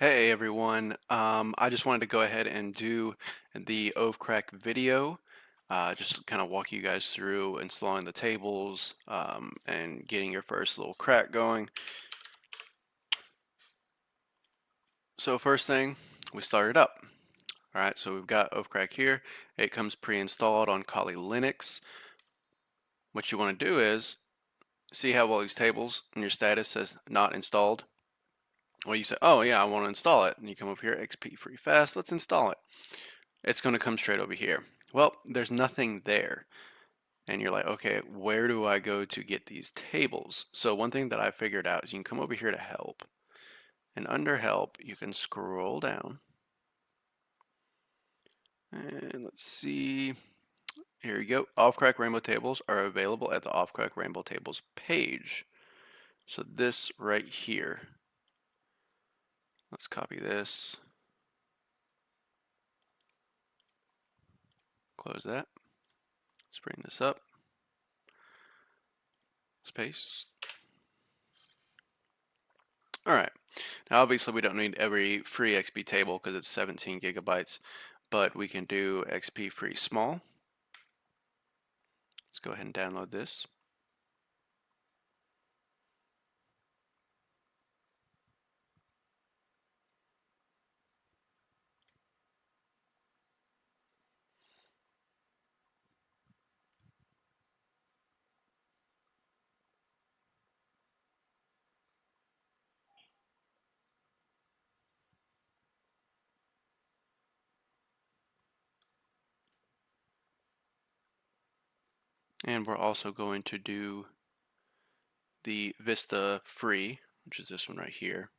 Hey everyone, I just wanted to go ahead and do the Ophcrack video, just kind of walk you guys through installing the tables and getting your first little crack going. So first thing, we start it up. All right, so we've got Ophcrack here. It comes pre-installed on Kali Linux. What you want to do is, see how all these tables and your status says not installed? Well, you say, oh yeah, I want to install it. And you come over here, XP free fast, let's install it. It's going to come straight over here. Well, there's nothing there. And you're like, okay, where do I go to get these tables? So one thing that I figured out is you can come over here to help. And under help, you can scroll down. And let's see. Here you go. Ophcrack Rainbow Tables are available at the Ophcrack Rainbow Tables page. So this right here. Let's copy this. Close that. Let's bring this up. Space. All right. Now, obviously, we don't need every free XP table because it's 17 gigabytes, but we can do XP free small. Let's go ahead and download this. And we're also going to do the Vista free, which is this one right here.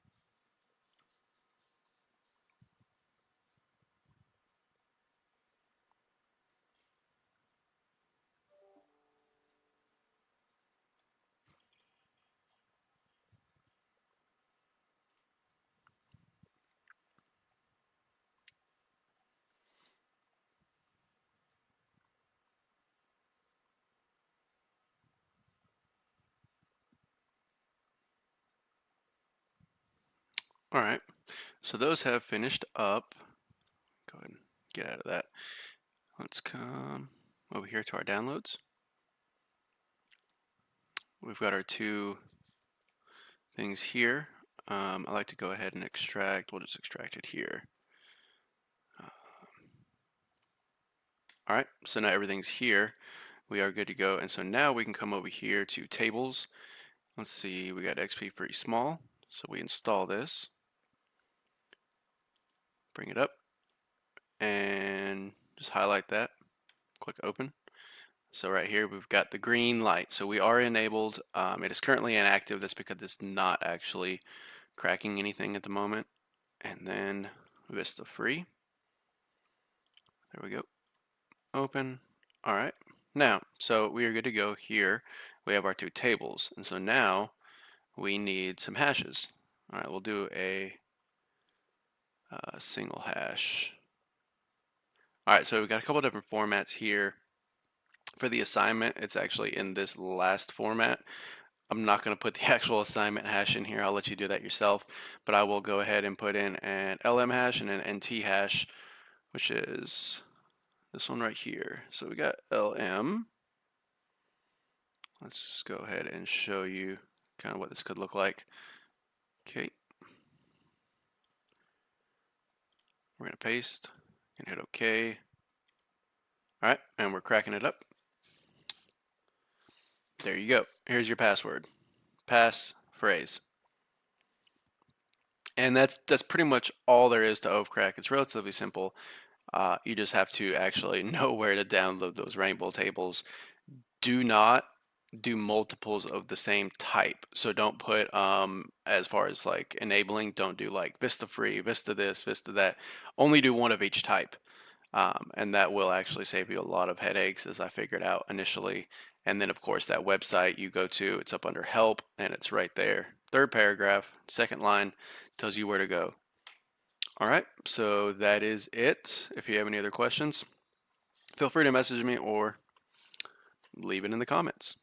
All right, so those have finished up. Go ahead and get out of that. Let's come over here to our downloads. We've got our two things here. I like to go ahead and extract. We'll just extract it here. All right, so now everything's here. We are good to go. And so now we can come over here to tables. Let's see, we got XP pretty small. So we install this, bring it up, and just highlight that, click open. So right here, we've got the green light. So we are enabled. It is currently inactive. That's because it's not actually cracking anything at the moment. And then Vista free. There we go. Open. All right. Now, so we are good to go here. We have our two tables. And so now we need some hashes. All right, we'll do a single hash. All right, so we've got a couple different formats here. For the assignment, it's actually in this last format. I'm not going to put the actual assignment hash in here. I'll let you do that yourself. But I will go ahead and put in an LM hash and an NT hash, which is this one right here. So we got LM. Let's go ahead and show you kind of what this could look like. Okay. We're going to paste and hit OK. All right, and we're cracking it up. There you go. Here's your password. Pass phrase. And that's pretty much all there is to Ophcrack. It's relatively simple. You just have to actually know where to download those rainbow tables. Do not do multiples of the same type. So don't put, as far as like enabling, don't do like Vista free, Vista this, Vista that. Only do one of each type. And that will actually save you a lot of headaches, as I figured out initially. And then, of course, that website you go to, it's up under help and it's right there. Third paragraph, second line tells you where to go. All right, so that is it. If you have any other questions, feel free to message me or leave it in the comments.